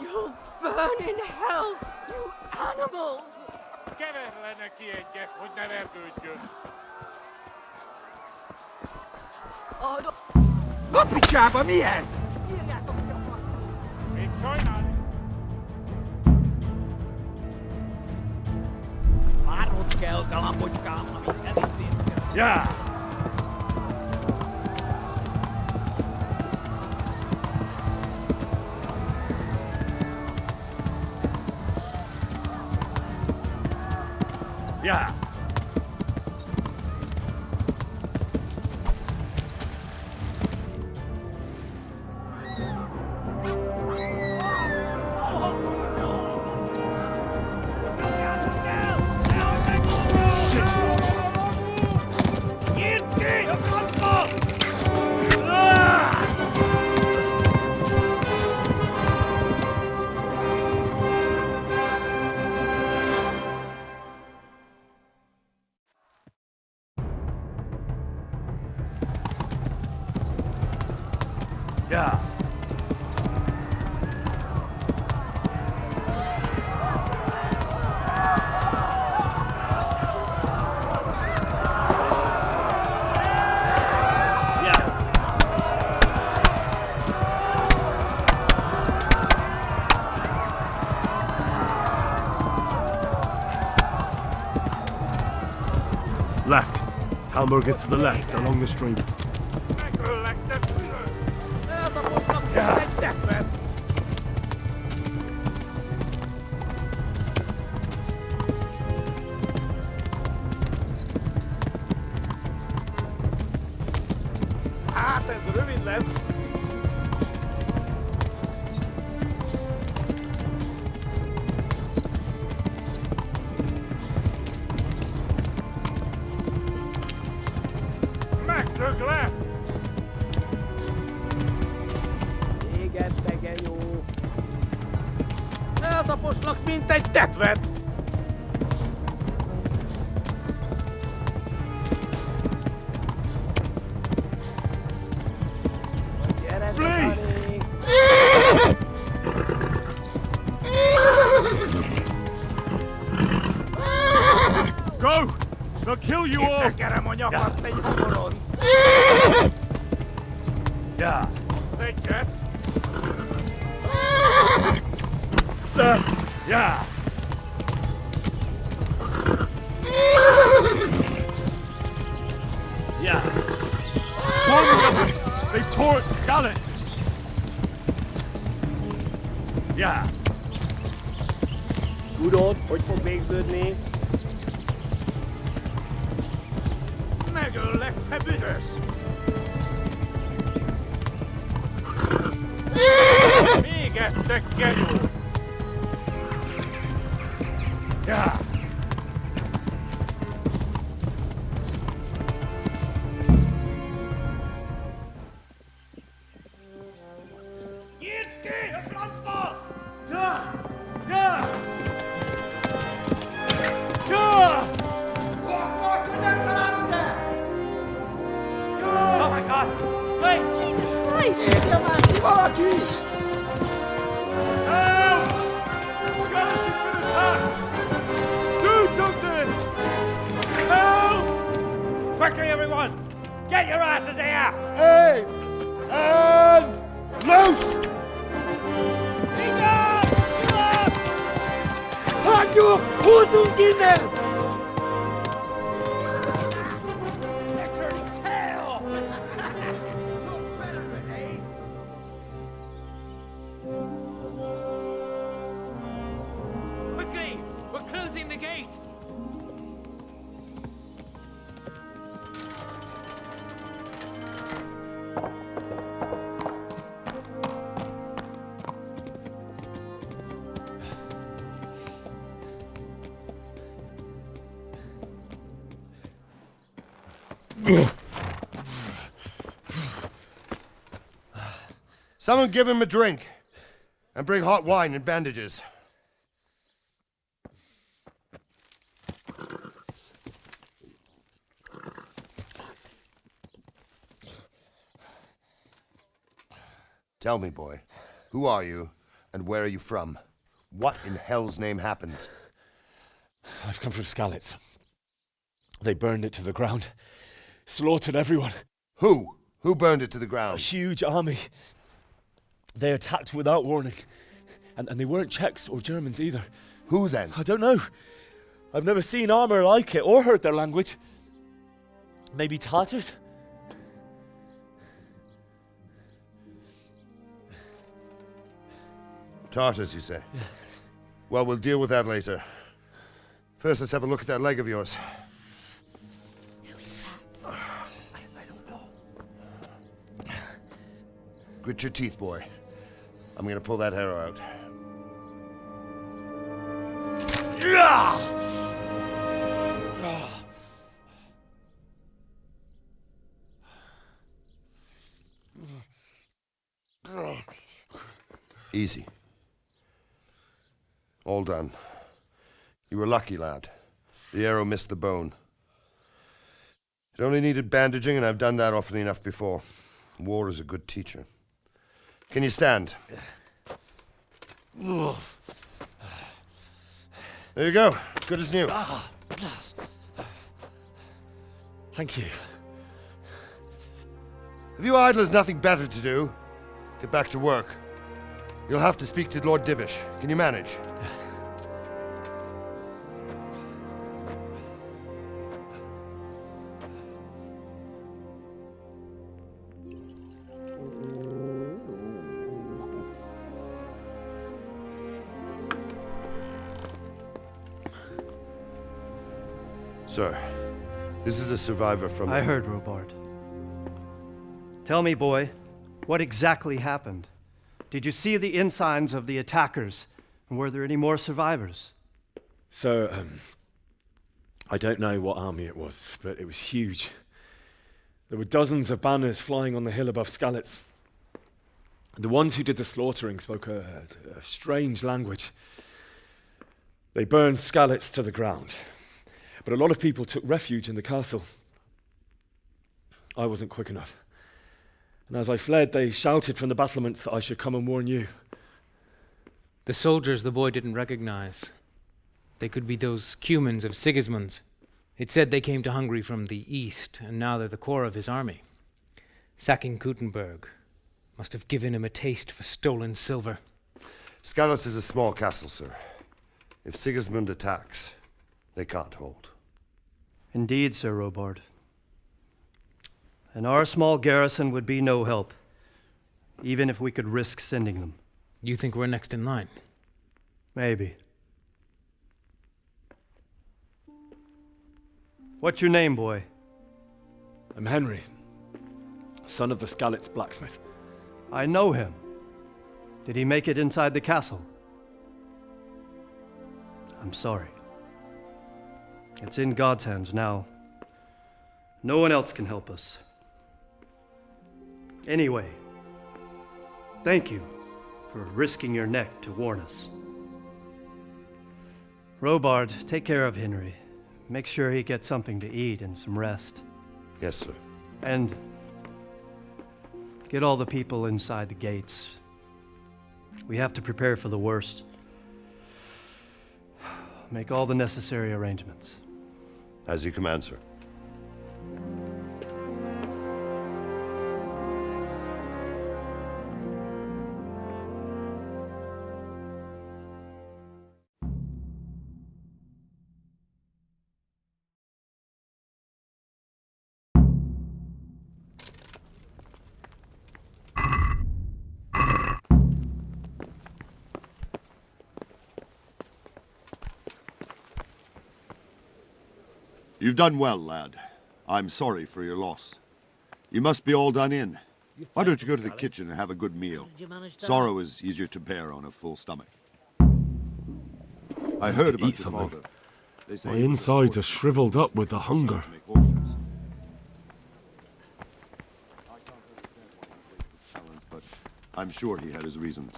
You'll burn in hell, you animals! Keverle neki egyet, hogy ne verdődjön. A picsába, mi ez? Még sajnálni. Várnod kell, galambocskám, amit elittél. Ja! Ja! Ja! Left. Tальмберg is to the left, along the stream. Hát ez rövid lesz. Megdög lesz! Égette, genyó! Eltaposlak, mint egy tetvet! Flee! Go! They'll kill you all! Tekerem a nyakat, egy hamoron! Ja! Szedjet! Ja! Ja! One They tore its skeleton! Ja! Tudod, hogy fog végződni? Megöllek, te büdös! Még ettek, genyó! Ja! Nyitd ki a francba! Ja! Ja! Ja! Oh my God! Wait! Jesus Christ! Valaki! Help! Skeleton's been attacked! Do something! Help! Quickly, everyone! Get your asses here! Hey! And loose! Hagyjuk! Húzzunk innen! They're turning tail! Quickly! We're closing the gate! Someone give him a drink. And bring hot wine and bandages. Tell me, boy, who are you, and where are you from? What in hell's name happened? I've come from Skalitz. They burned it to the ground. Slaughtered everyone. Who? Who burned it to the A ground? huge army. They attacked without warning. And they weren't Czechs or Germans either. Who then? I don't know. I've never seen armor like it or heard their language. Maybe Tatars? Tartars, you say? Yeah. Well, we'll deal with that later. First, let's have a look at that leg of yours. I don't know. Grit your teeth, boy. I'm gonna pull that arrow out. Easy. All done. You were lucky, lad. The arrow missed the bone. It only needed bandaging, and I've done that often enough before. War is a good teacher. Can you stand? There you go. Good as new. Thank you. Have you idlers nothing better to do? Get back to work. You'll have to speak to Lord Divish. Can you manage? Sir, this is a survivor from... I heard, Robard. Tell me, boy, what exactly happened? Did you see the ensigns of the attackers? And were there any more survivors? So, I don't know what army it was, but it was huge. There were dozens of banners flying on the hill above Skalitz. The ones who did the slaughtering spoke a strange language. They burned Skalitz to the ground. But a lot of people took refuge in the castle. I wasn't quick enough. And as I fled, they shouted from the battlements that I should come and warn you. The soldiers the boy didn't recognize. They could be those Cumans of Sigismund's. It said they came to Hungary from the east, and now they're the core of his army. Sacking Kuttenberg must have given him a taste for stolen silver. Skalitz is a small castle, sir. If Sigismund attacks, they can't hold. Indeed, Sir Robard. And our small garrison would be no help, even if we could risk sending them. You think we're next in line? Maybe. What's your name, boy? I'm Henry, son of the Skalitz blacksmith. I know him. Did he make it inside the castle? I'm sorry. It's in God's hands now. No one else can help us. Anyway, thank you for risking your neck to warn us. Robard, take care of Henry. Make sure he gets something to eat and some rest. Yes, sir. And get all the people inside the gates. We have to prepare for the worst. Make all the necessary arrangements. As you command, sir. You've done well, lad. I'm sorry for your loss. You must be all done in. Why don't you go to the kitchen and have a good meal? Sorrow is easier to bear on a full stomach. I heard about your father. They say My he was a insides are swordsman. shriveled up with the hunger. Make horses. I can't understand why he wasted talents, but I'm sure he had his reasons.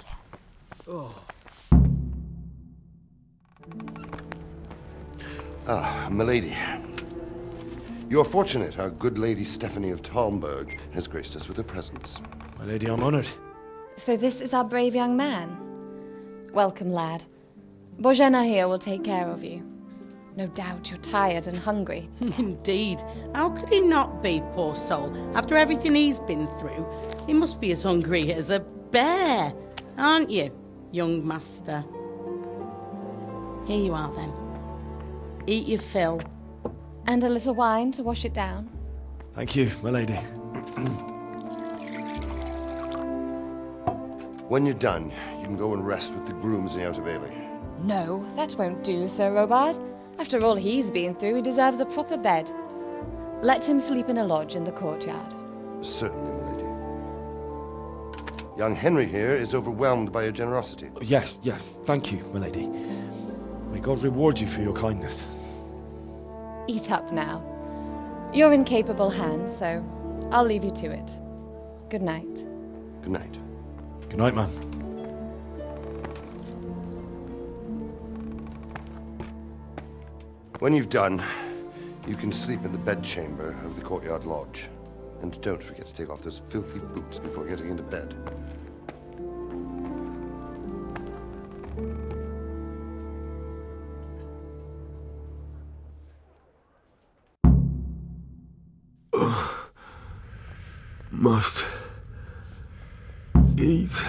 Ah, milady. You're fortunate our good lady Stephanie of Tальмберg has graced us with her presence. My lady, I'm honored. So this is our brave young man. Welcome, lad. Bojena here will take care of you. No doubt you're tired and hungry. Indeed. How could he not be, poor soul? After everything he's been through, he must be as hungry as a bear, aren't you, young master? Here you are, then. Eat your fill. And a little wine to wash it down. Thank you, my lady. When you're done, you can go and rest with the grooms in the Outer Bailey. No, that won't do, Sir Robard. After all he's been through, he deserves a proper bed. Let him sleep in a lodge in the courtyard. Certainly, my lady. Young Henry here is overwhelmed by your generosity. Yes, yes, thank you, my lady. May God reward you for your kindness. Eat up now. You're in capable hands, so I'll leave you to it. Good night. Good night. Good night, ma'am. When you've done, you can sleep in the bedchamber of the courtyard lodge. And don't forget to take off those filthy boots before getting into bed. Must eat.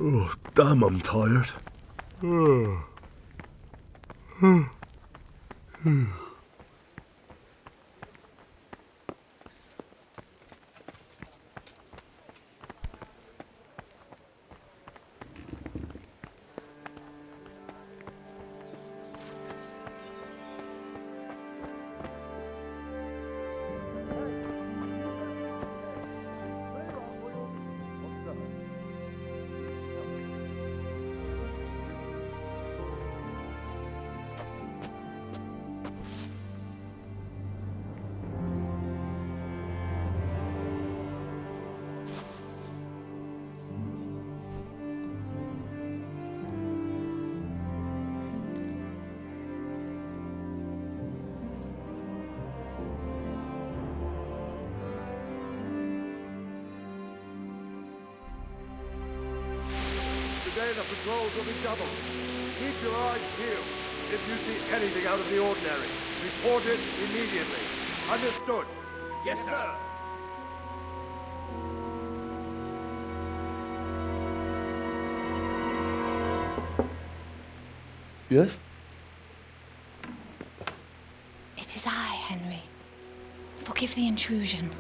Oh, damn, I'm tired. Today the patrols will be doubled. Keep your eyes peeled. If you see anything out of the ordinary, report it immediately. Understood? Yes, sir. Yes? It is I, Henry. Forgive the intrusion.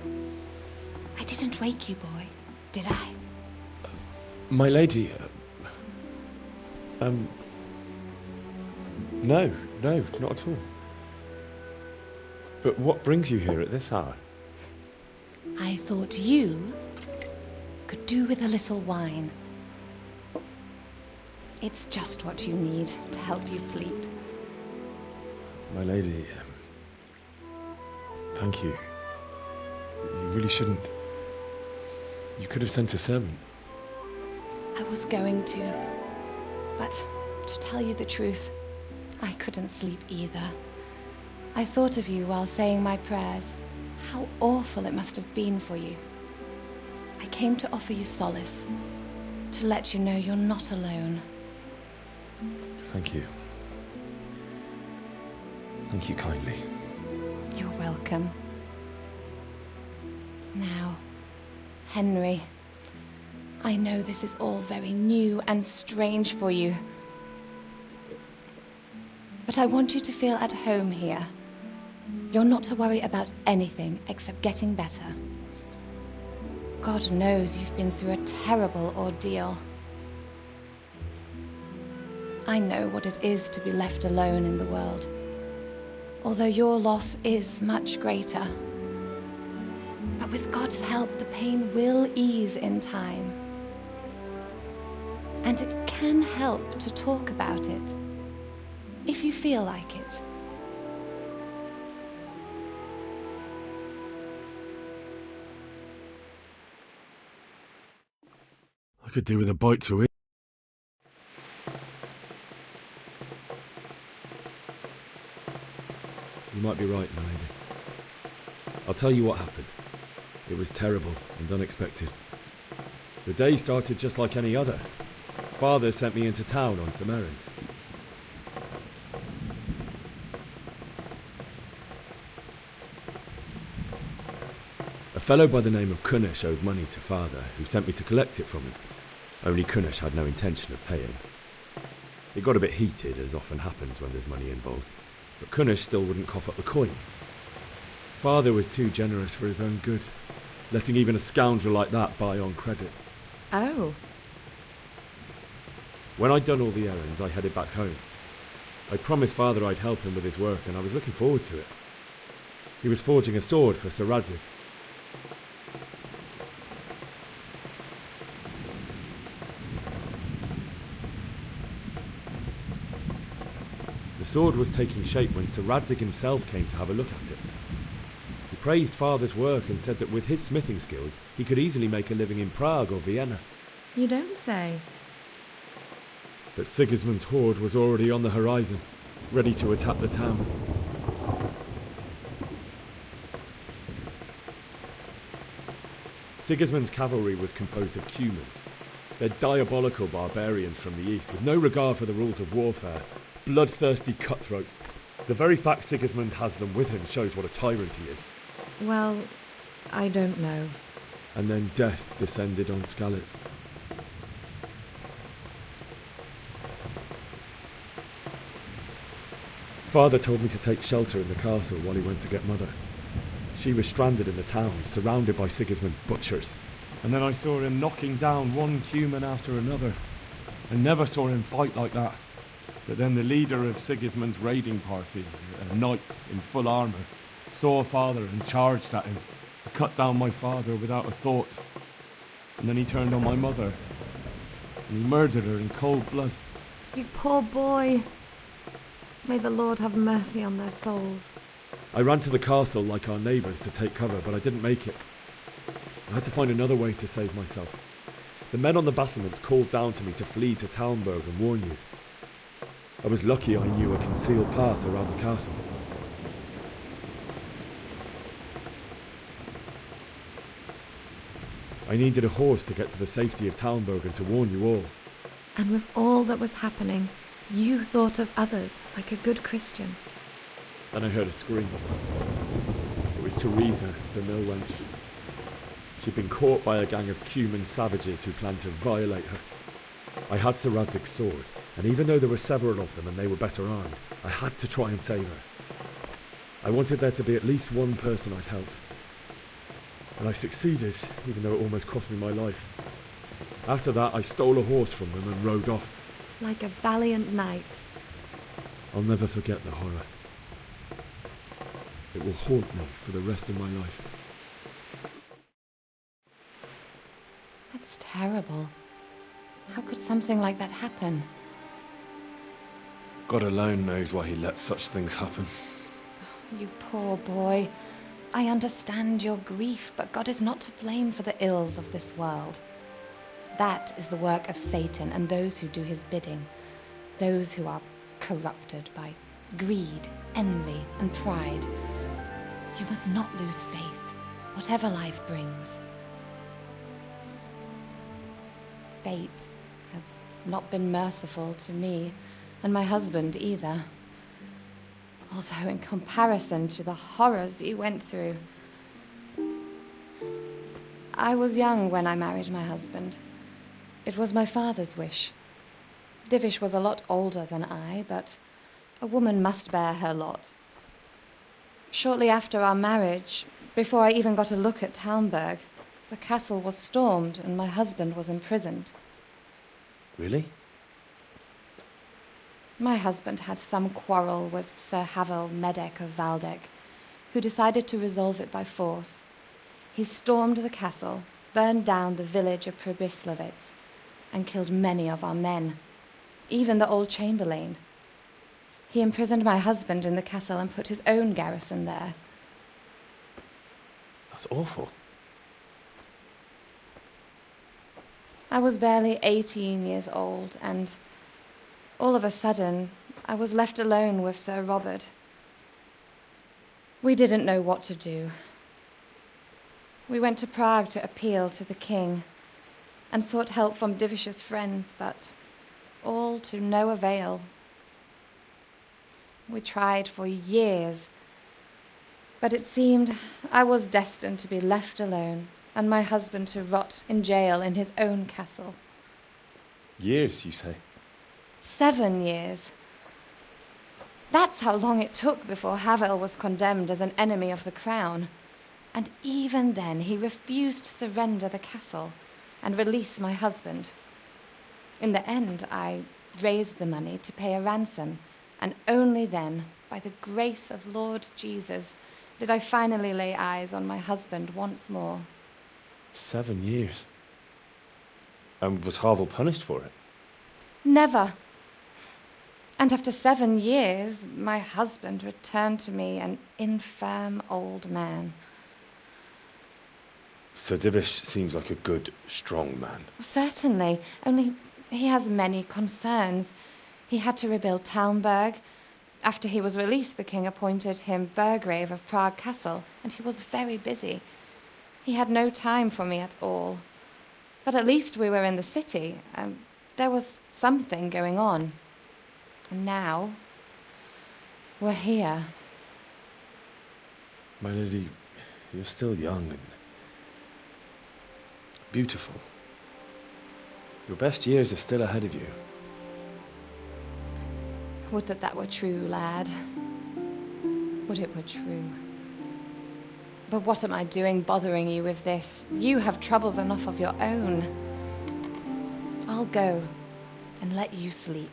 I didn't wake you, boy, did I? My lady, no, not at all. But what brings you here at this hour? I thought you could do with a little wine. It's just what you need to help you sleep. My lady, thank you. You really shouldn't. You could have sent a servant. I was going to, but to tell you the truth, I couldn't sleep either. I thought of you while saying my prayers. How awful it must have been for you. I came to offer you solace, to let you know you're not alone. Thank you. Thank you kindly. You're welcome. Now, Henry, I know this is all very new and strange for you, but I want you to feel at home here. You're not to worry about anything except getting better. God knows you've been through a terrible ordeal. I know what it is to be left alone in the world. although your loss is much greater. But with God's help, the pain will ease in time. And it can help to talk about it, if you feel like it. I could do with a bite to eat. You might be right, my lady. I'll tell you what happened. It was terrible and unexpected. The day started just like any other. Father sent me into town on some errands. A fellow by the name of Kunnish owed money to Father, who sent me to collect it from him. Only Kunnish had no intention of paying. It got a bit heated, as often happens when there's money involved, but Kunnish still wouldn't cough up the coin. Father was too generous for his own good, letting even a scoundrel like that buy on credit. Oh. When I'd done all the errands, I headed back home. I promised Father I'd help him with his work, and I was looking forward to it. He was forging a sword for Sir Radzig. The sword was taking shape when Sir Radzig himself came to have a look at it. He praised Father's work and said that with his smithing skills, he could easily make a living in Prague or Vienna. You don't say. But Sigismund's horde was already on the horizon, ready to attack the town. Sigismund's cavalry was composed of Cumans. They're diabolical barbarians from the east, with no regard for the rules of warfare, bloodthirsty cutthroats. The very fact Sigismund has them with him shows what a tyrant he is. Well, I don't know. And then death descended on Skalitz. Father told me to take shelter in the castle while he went to get Mother. She was stranded in the town, surrounded by Sigismund's butchers. And then I saw him knocking down one Cuman after another. I never saw him fight like that. But then the leader of Sigismund's raiding party, a knight in full armour, saw Father and charged at him. He cut down my father without a thought. And then he turned on my mother. And he murdered her in cold blood. You poor boy. May the Lord have mercy on their souls. I ran to the castle like our neighbours to take cover, but I didn't make it. I had to find another way to save myself. The men on the battlements called down to me to flee to Tальмберг and warn you. I was lucky I knew a concealed path around the castle. I needed a horse to get to the safety of Tальмберг and to warn you all. And with all that was happening, you thought of others like a good Christian. Then I heard a scream. It was Teresa, the mill wench. She'd been caught by a gang of Cuman savages who planned to violate her. I had Sir Radzig's sword, and even though there were several of them and they were better armed, I had to try and save her. I wanted there to be at least one person I'd helped. And I succeeded, even though it almost cost me my life. After that, I stole a horse from them and rode off. Like a valiant knight. I'll never forget the horror. It will haunt me for the rest of my life. That's terrible. How could something like that happen? God alone knows why he lets such things happen. You poor boy. I understand your grief, but God is not to blame for the ills of this world. That is the work of Satan and those who do his bidding. Those who are corrupted by greed, envy, and pride. You must not lose faith, whatever life brings. Fate has not been merciful to me, and my husband either. Although in comparison to the horrors you went through. I was young when I married my husband. It was my father's wish. Divish was a lot older than I, but a woman must bear her lot. Shortly after our marriage, before I even got a look at Tальмберг, the castle was stormed and my husband was imprisoned. Really? My husband had some quarrel with Sir Havel Medec of Valdec, who decided to resolve it by force. He stormed the castle, burned down the village of Pribyslavitz, and killed many of our men, even the old chamberlain. He imprisoned my husband in the castle and put his own garrison there. That's awful. I was barely 18 years old, and all of a sudden, I was left alone with Sir Robert. We didn't know what to do. We went to Prague to appeal to the king and sought help from Divish's friends, but all to no avail. We tried for years, but it seemed I was destined to be left alone and my husband to rot in jail in his own castle. Years, you say? 7 years. That's how long it took before Havel was condemned as an enemy of the crown. And even then, he refused to surrender the castle and release my husband. In the end, I raised the money to pay a ransom, and only then, by the grace of Lord Jesus, did I finally lay eyes on my husband once more. 7 years? And was Havel punished for it? Never. And after 7 years, my husband returned to me an infirm old man. Sir Divish seems like a good, strong man. Certainly, only he has many concerns. He had to rebuild Tальмберг. After he was released, the king appointed him Burgrave of Prague Castle, and he was very busy. He had no time for me at all. But at least we were in the city, and there was something going on. And now, we're here. My lady, you're still young and beautiful. Your best years are still ahead of you. Would that that were true, lad. Would it were true. But what am I doing bothering you with this? You have troubles enough of your own. I'll go and let you sleep.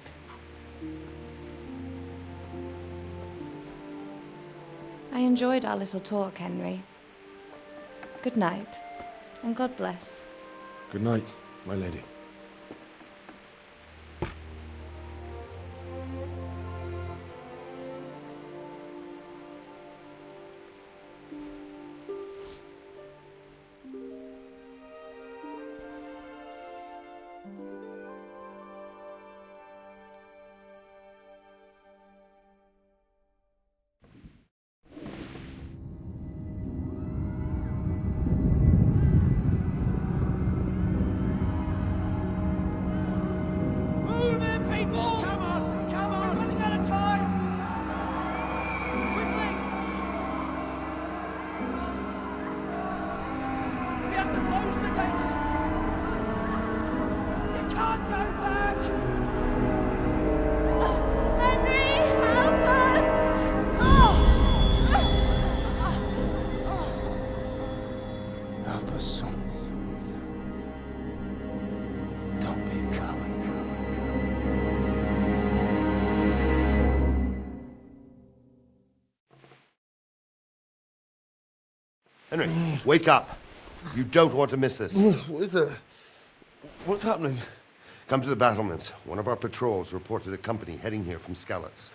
I enjoyed our little talk, Henry. Good night, and God bless. Good night, my lady. Henry, wake up. You don't want to miss this. What is it? What's happening? Come to the battlements. One of our patrols reported a company heading here from Skalitz.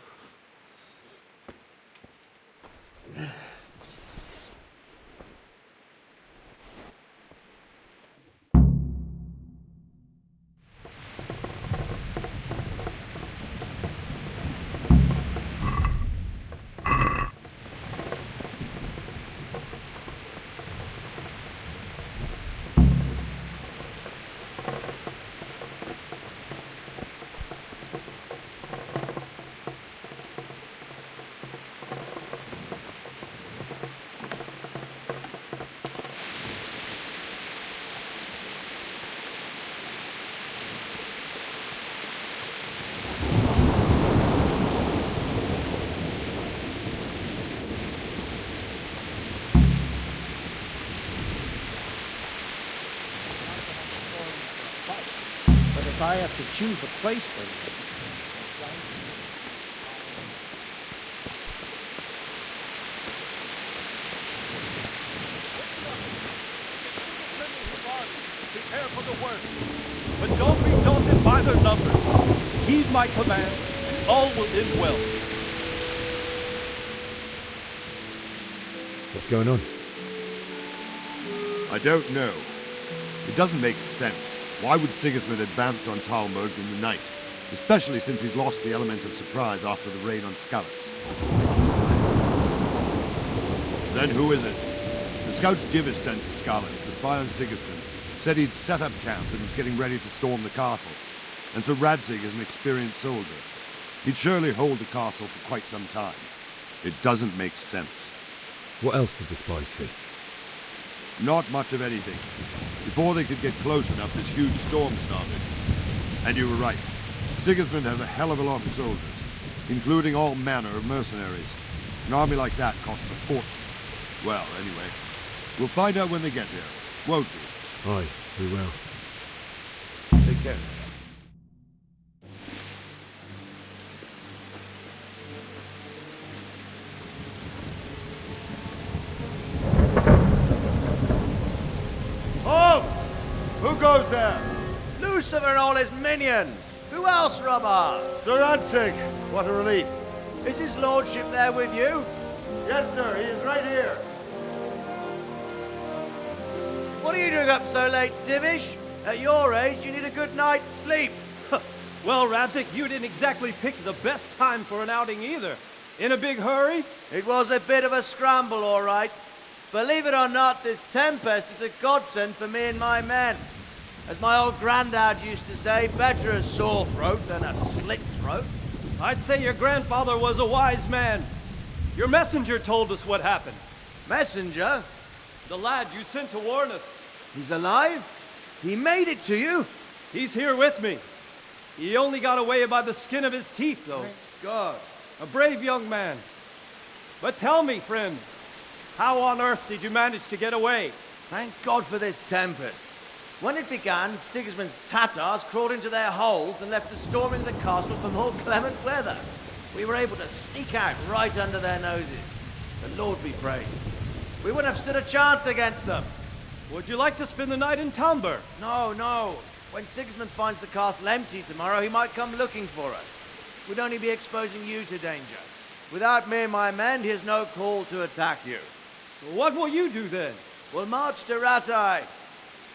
But if I have to choose a place for you, prepare for the worst. But don't be daunted by their numbers. Heed my command, and all will end well. What's going on? I don't know. It doesn't make sense. Why would Sigismund advance on Tальмберг in the night? Especially since he's lost the element of surprise after the raid on Skalitz. Then who is it? The scouts Divish sent to Skalitz to spy on Sigismund said he'd set up camp and was getting ready to storm the castle. And so Radzig is an experienced soldier. He'd surely hold the castle for quite some time. It doesn't make sense. What else did the spies see? Not much of anything. Before they could get close enough, this huge storm started. And you were right. Sigismund has a hell of a lot of soldiers, including all manner of mercenaries. An army like that costs a fortune. Well, anyway, we'll find out when they get here, won't we? Aye, we will. Take care. Halt! Who goes there? Lucifer and all his minions. Who else, Robber? Sir Radzig. What a relief. Is his lordship there with you? Yes, sir. He is right here. What are you doing up so late, Divish? At your age, you need a good night's sleep. Well, Radzig, you didn't exactly pick the best time for an outing either. In a big hurry? It was a bit of a scramble, all right. Believe it or not, this tempest is a godsend for me and my men. As my old granddad used to say, better a sore throat than a slit throat. I'd say your grandfather was a wise man. Your messenger told us what happened. Messenger? The lad you sent to warn us. He's alive? He made it to you? He's here with me. He only got away by the skin of his teeth, though. Thank God. A brave young man. But tell me, friend, how on earth did you manage to get away? Thank God for this tempest. When it began, Sigismund's Tatars crawled into their holes and left us storming the castle for more clement weather. We were able to sneak out right under their noses. The Lord be praised. We wouldn't have stood a chance against them. Would you like to spend the night in Tальмберг? No, no. When Sigismund finds the castle empty tomorrow, he might come looking for us. We'd only be exposing you to danger. Without me and my men, he has no call to attack you. What will you do then? We'll march to Ratai.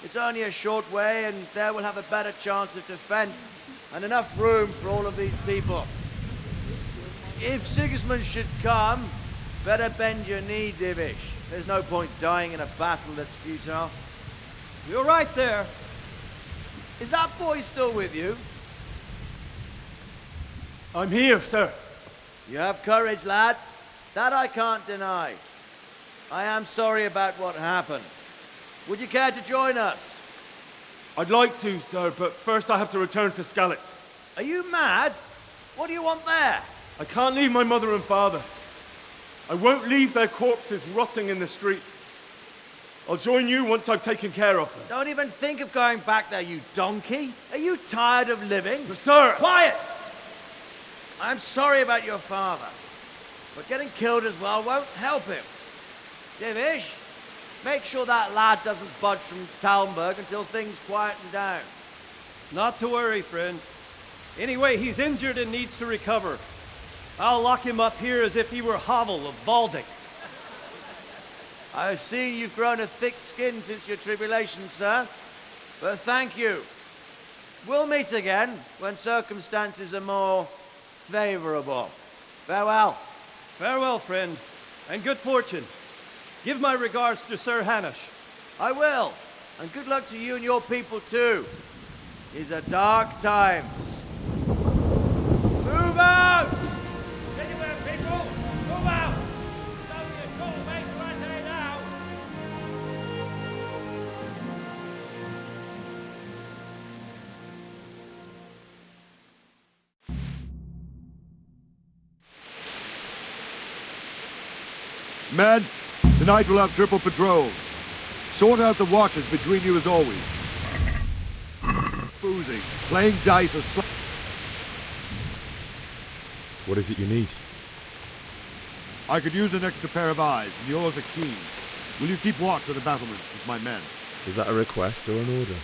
It's only a short way, and there we'll have a better chance of defense and enough room for all of these people. If Sigismund should come, better bend your knee, Divish. There's no point dying in a battle that's futile. You're right there. Is that boy still with you? I'm here, sir. You have courage, lad. That I can't deny. I am sorry about what happened. Would you care to join us? I'd like to, sir, but first I have to return to Skalitz. Are you mad? What do you want there? I can't leave my mother and father. I won't leave their corpses rotting in the street. I'll join you once I've taken care of them. Don't even think of going back there, you donkey. Are you tired of living? But sir! Quiet! I'm sorry about your father, but getting killed as well won't help him. Divish, make sure that lad doesn't budge from Tальмберг until things quieten down. Not to worry, friend. Anyway, he's injured and needs to recover. I'll lock him up here as if he were Havel of Baldic. I've seen you've grown a thick skin since your tribulation, sir. But thank you. We'll meet again when circumstances are more favorable. Farewell. Farewell, friend, and good fortune. Give my regards to Sir Hanush. I will. And good luck to you and your people, too. These are dark times. Move out! Anywhere, people! Move out! It's only a short way to Ratai now! Men, tonight we'll have triple patrols. Sort out the watches between you as always. Boozing, playing dice or What is it you need? I could use an extra pair of eyes, and yours are keen. Will you keep watch of the battlements with my men? Is that a request or an order?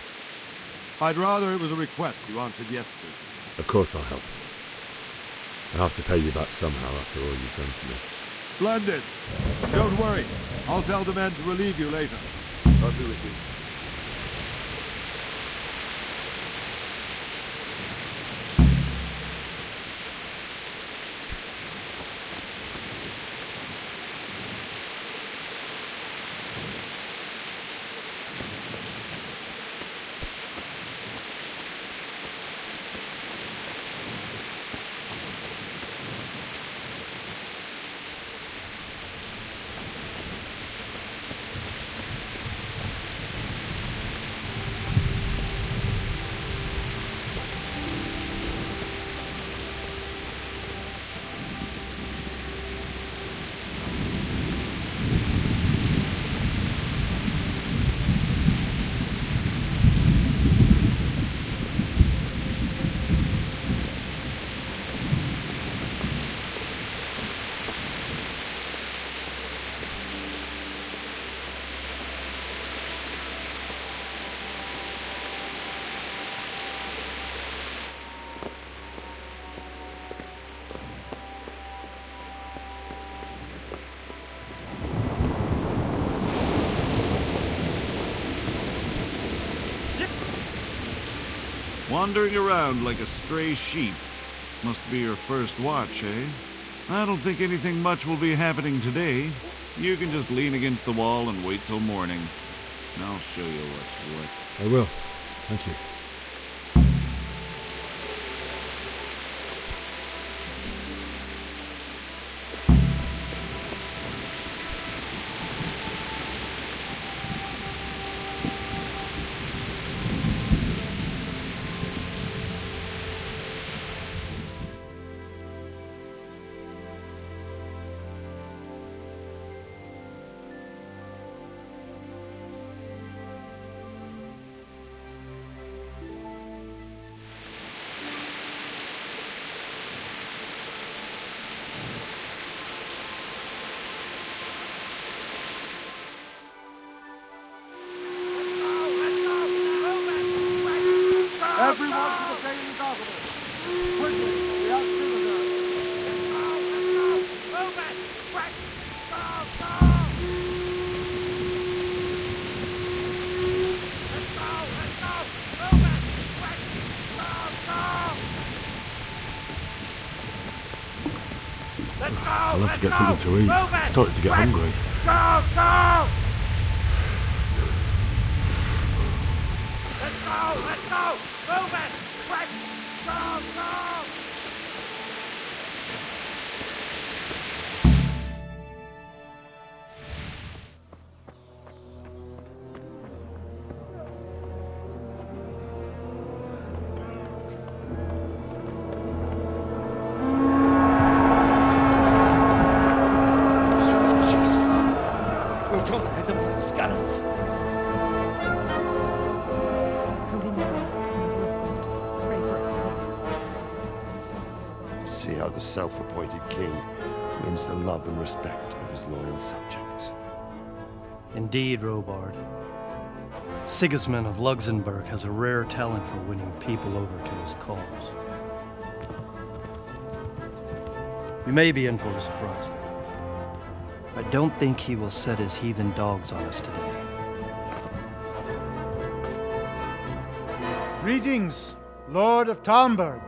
I'd rather it was a request you answered yes to. Of course I'll help. I'll have to pay you back somehow after all you've done for me. Splendid. Don't worry. I'll tell the men to relieve you later. I'll be with you. Wandering around like a stray sheep. Must be your first watch, eh? I don't think anything much will be happening today. You can just lean against the wall and wait till morning. I'll show you what's what. I will. Thank you. Everyone to the daily governor. Quickly, the outsiders. Move it! Quick! Go! Let's go! Move it! Quick! Let's go! I'll have to get something to eat. I'm starting to get hungry. Go! Let's go! Move it! Quick! Go! Sweet Jesus! We're gonna hit them like skeletons. See how the self-appointed king wins the love and respect of his loyal subjects. Indeed, Robard. Sigismund of Luxembourg has a rare talent for winning people over to his cause. We may be in for a surprise, though. I don't think he will set his heathen dogs on us today. Greetings, Lord of Tальмберг.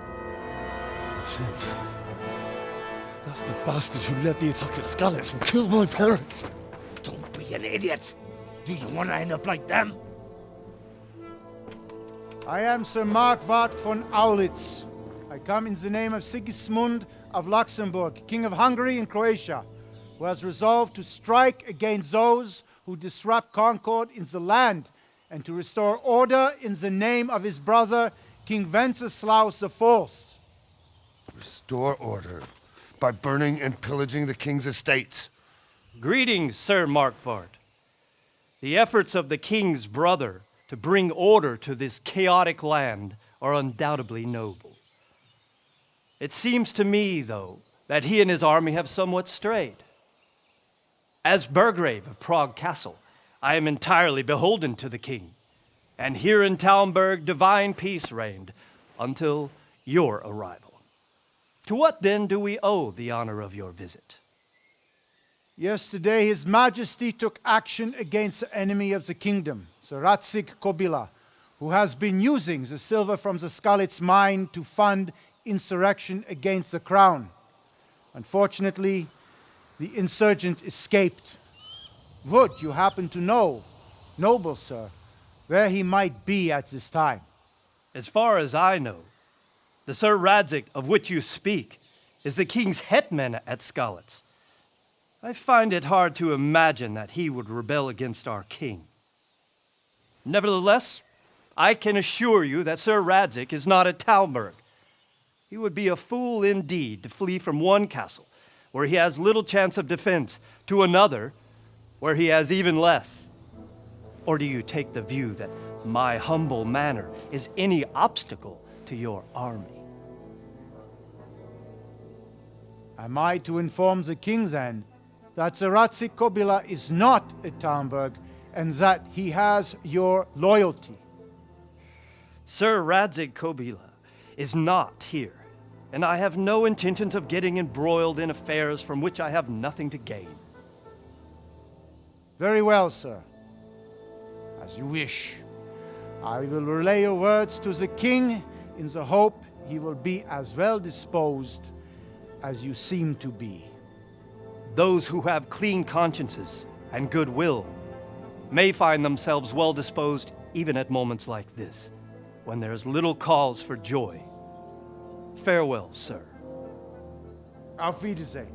That's the bastard who led the attack at Skalitz and killed my parents. Don't be an idiot. Do you want to end up like them? I am Sir Markwart von Aulitz. I come in the name of Sigismund of Luxembourg, King of Hungary and Croatia, who has resolved to strike against those who disrupt concord in the land and to restore order in the name of his brother, King Wenceslaus IV. Restore order by burning and pillaging the king's estates. Greetings, Sir Markwart. The efforts of the king's brother to bring order to this chaotic land are undoubtedly noble. It seems to me, though, that he and his army have somewhat strayed. As Burgrave of Prague Castle, I am entirely beholden to the king. And here in Tальмберг, divine peace reigned until your arrival. To what then do we owe the honor of your visit? Yesterday, His Majesty took action against the enemy of the kingdom, the Kobila, who has been using the silver from the Skalitz mine to fund insurrection against the crown. Unfortunately, the insurgent escaped. Would you happen to know, noble sir, where he might be at this time? As far as I know, the Sir Radzik of which you speak is the king's hetman at Skalitz. I find it hard to imagine that he would rebel against our king. Nevertheless, I can assure you that Sir Radzik is not at Tальмберг. He would be a fool indeed to flee from one castle, where he has little chance of defense, to another, where he has even less. Or do you take the view that my humble manner is any obstacle to your army? Am I to inform the king then that the Kobila is not at Tальмберg and that he has your loyalty? Sir Radzik Kobila is not here, and I have no intentions of getting embroiled in affairs from which I have nothing to gain. Very well, sir. As you wish. I will relay your words to the king in the hope he will be as well disposed as you seem to be. Those who have clean consciences and goodwill may find themselves well disposed even at moments like this, when there is little cause for joy. Farewell, sir. Auf Wiedersehen.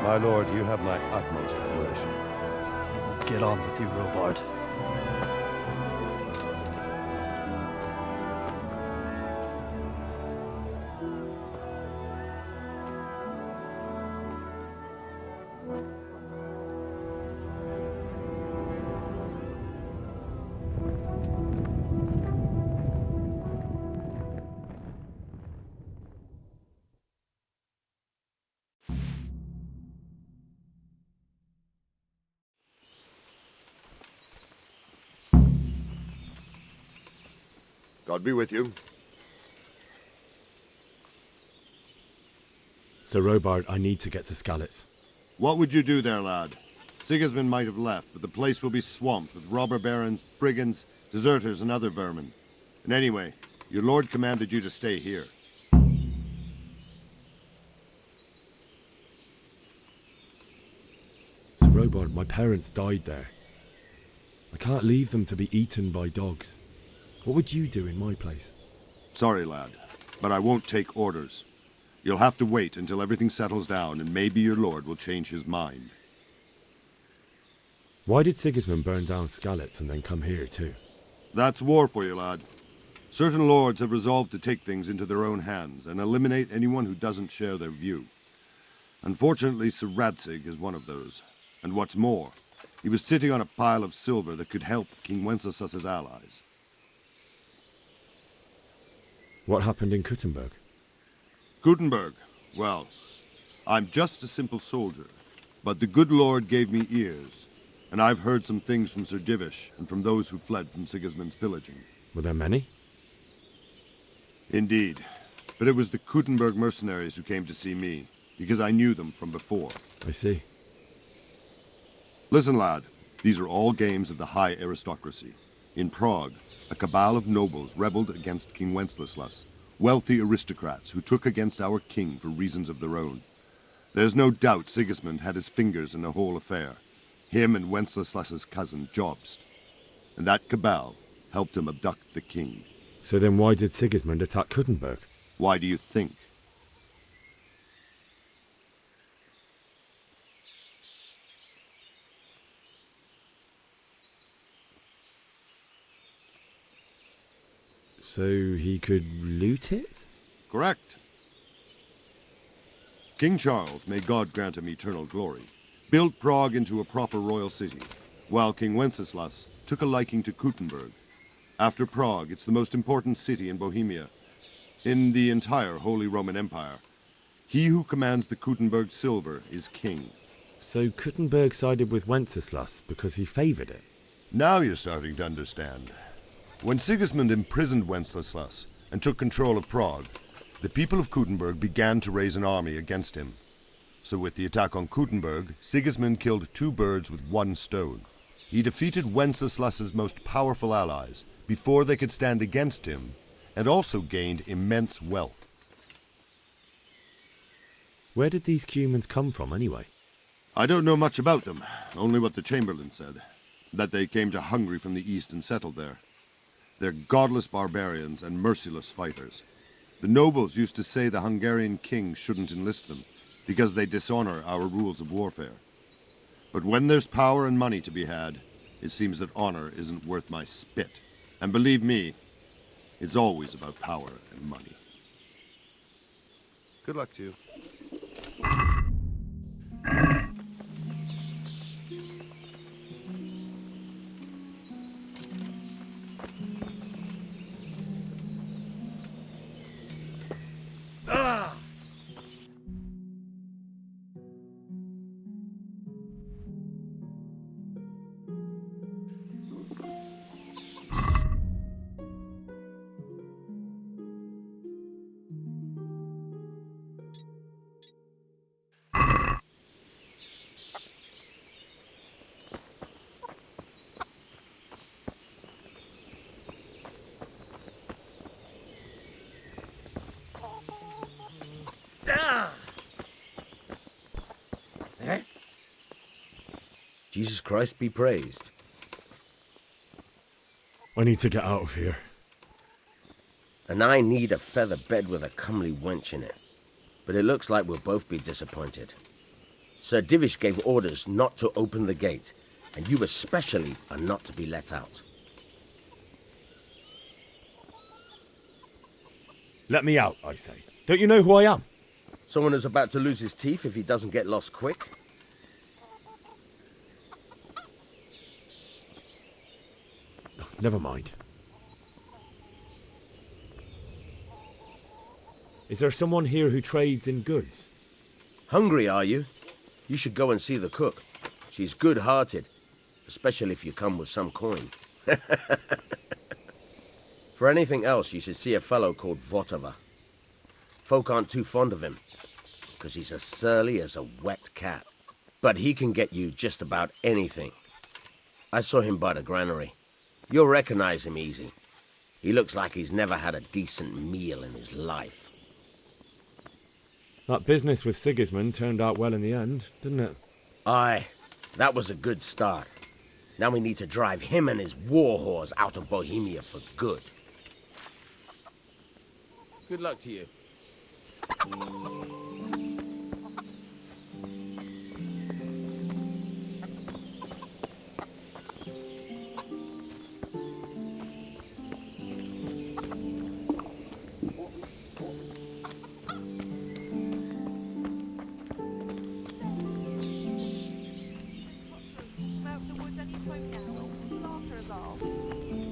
My lord, you have my utmost admiration. Get on with you, Robard. God be with you. Sir Robard, I need to get to Skalitz. What would you do there, lad? Sigismund might have left, but the place will be swamped with robber barons, brigands, deserters, and other vermin. And anyway, your lord commanded you to stay here. Sir Robard, my parents died there. I can't leave them to be eaten by dogs. What would you do in my place? Sorry, lad, but I won't take orders. You'll have to wait until everything settles down, and maybe your lord will change his mind. Why did Sigismund burn down Skalitz and then come here too? That's war for you, lad. Certain lords have resolved to take things into their own hands and eliminate anyone who doesn't share their view. Unfortunately, Sir Radzik is one of those. And what's more, he was sitting on a pile of silver that could help King Wenceslas's allies. What happened in Kuttenberg? Gutenberg, well, I'm just a simple soldier, but the good Lord gave me ears, and I've heard some things from Sir Divish and from those who fled from Sigismund's pillaging. Were there many? Indeed, but it was the Kuttenberg mercenaries who came to see me, because I knew them from before. I see. Listen, lad, these are all games of the high aristocracy. In Prague, a cabal of nobles rebelled against King Wenceslas, wealthy aristocrats who took against our king for reasons of their own. There's no doubt Sigismund had his fingers in the whole affair, him and Wenceslas's cousin Jobst. And that cabal helped him abduct the king. So then why did Sigismund attack Kuttenberg? Why do you think? So he could loot it? Correct. King Charles, may God grant him eternal glory, built Prague into a proper royal city, while King Wenceslas took a liking to Kuttenberg. After Prague, it's the most important city in Bohemia, in the entire Holy Roman Empire. He who commands the Kuttenberg silver is king. So Kuttenberg sided with Wenceslas because he favoured it? Now you're starting to understand. When Sigismund imprisoned Wenceslas and took control of Prague, the people of Kuttenberg began to raise an army against him. So with the attack on Kuttenberg, Sigismund killed 2 birds with 1 stone. He defeated Wenceslas's most powerful allies before they could stand against him, and also gained immense wealth. Where did these humans come from anyway? I don't know much about them, only what the Chamberlain said, that they came to Hungary from the east and settled there. They're godless barbarians and merciless fighters. The nobles used to say the Hungarian king shouldn't enlist them, because they dishonor our rules of warfare. But when there's power and money to be had, it seems that honor isn't worth my spit. And believe me, it's always about power and money. Good luck to you. Jesus Christ be praised. I need to get out of here. And I need a feather bed with a comely wench in it. But it looks like we'll both be disappointed. Sir Divish gave orders not to open the gate, and you especially are not to be let out. Let me out, I say. Don't you know who I am? Someone who's about to lose his teeth if he doesn't get lost quick. Never mind. Is there someone here who trades in goods? Hungry, are you? You should go and see the cook. She's good-hearted, especially if you come with some coin. For anything else, you should see a fellow called Votava. Folk aren't too fond of him, because he's as surly as a wet cat. But he can get you just about anything. I saw him by the granary. You'll recognize him easy. He looks like he's never had a decent meal in his life. That business with Sigismund turned out well in the end, didn't it? Aye, that was a good start. Now we need to drive him and his war whores out of Bohemia for good. Good luck to you.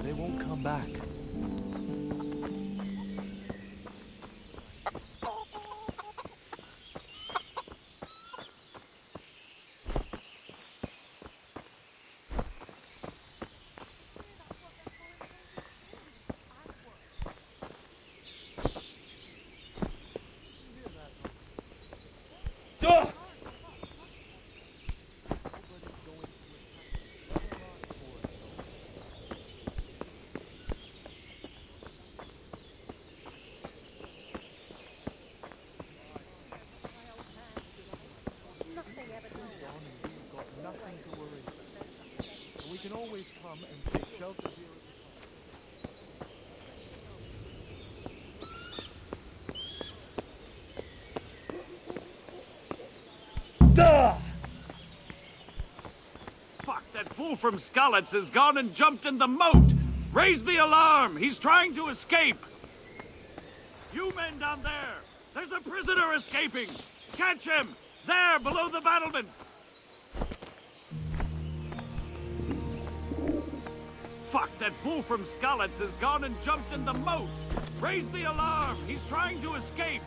They won't come back. can always come and take shelter here. fool from Skalitz has gone and jumped in the moat! Raise the alarm! He's trying to escape! You men down there! There's a prisoner escaping! Catch him! There, below the battlements! Fuck, that fool from Skalitz has gone and jumped in the moat! Raise the alarm! He's trying to escape!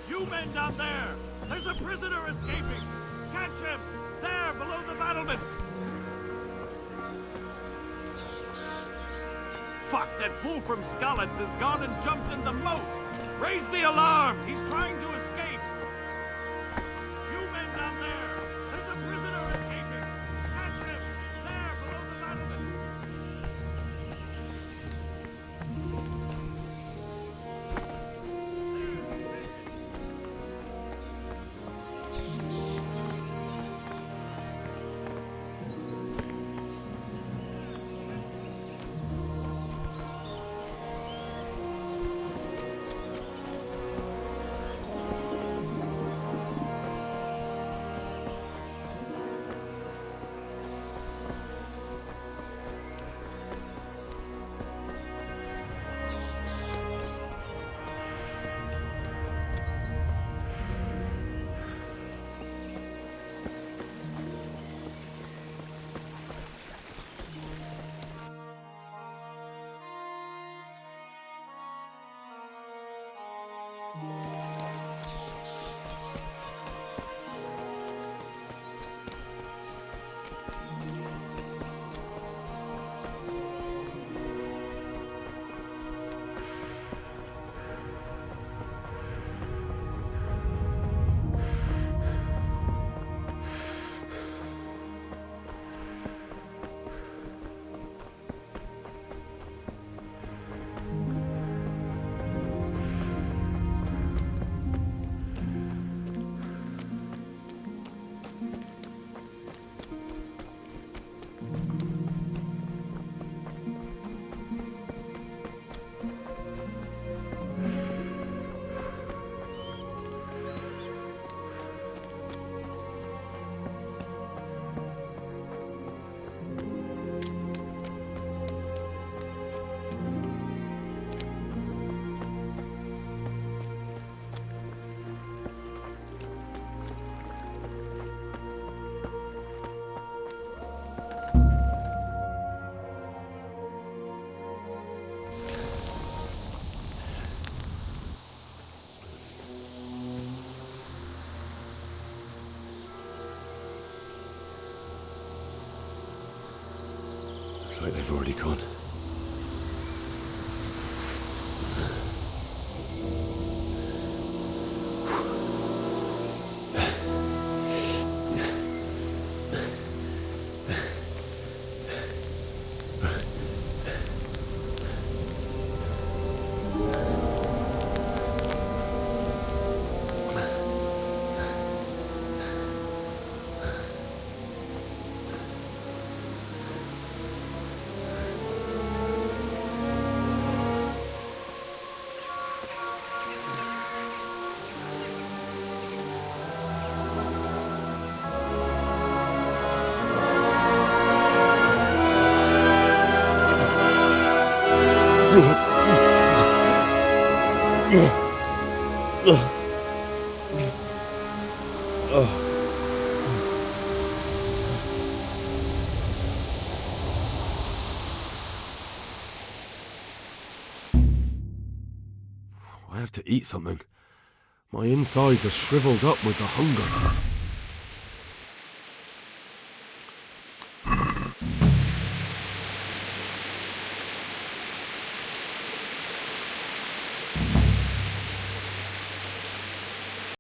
You men down there! There's a prisoner escaping! Catch him! There, below the battlements! Fuck, that fool from Skalitz has gone and jumped in the moat! Raise the alarm! He's trying to escape! You men down there! There's a prisoner escaping! Catch him! There, below the battlements! Looks like they've already gone. I have to eat something. My insides are shriveled up with the hunger.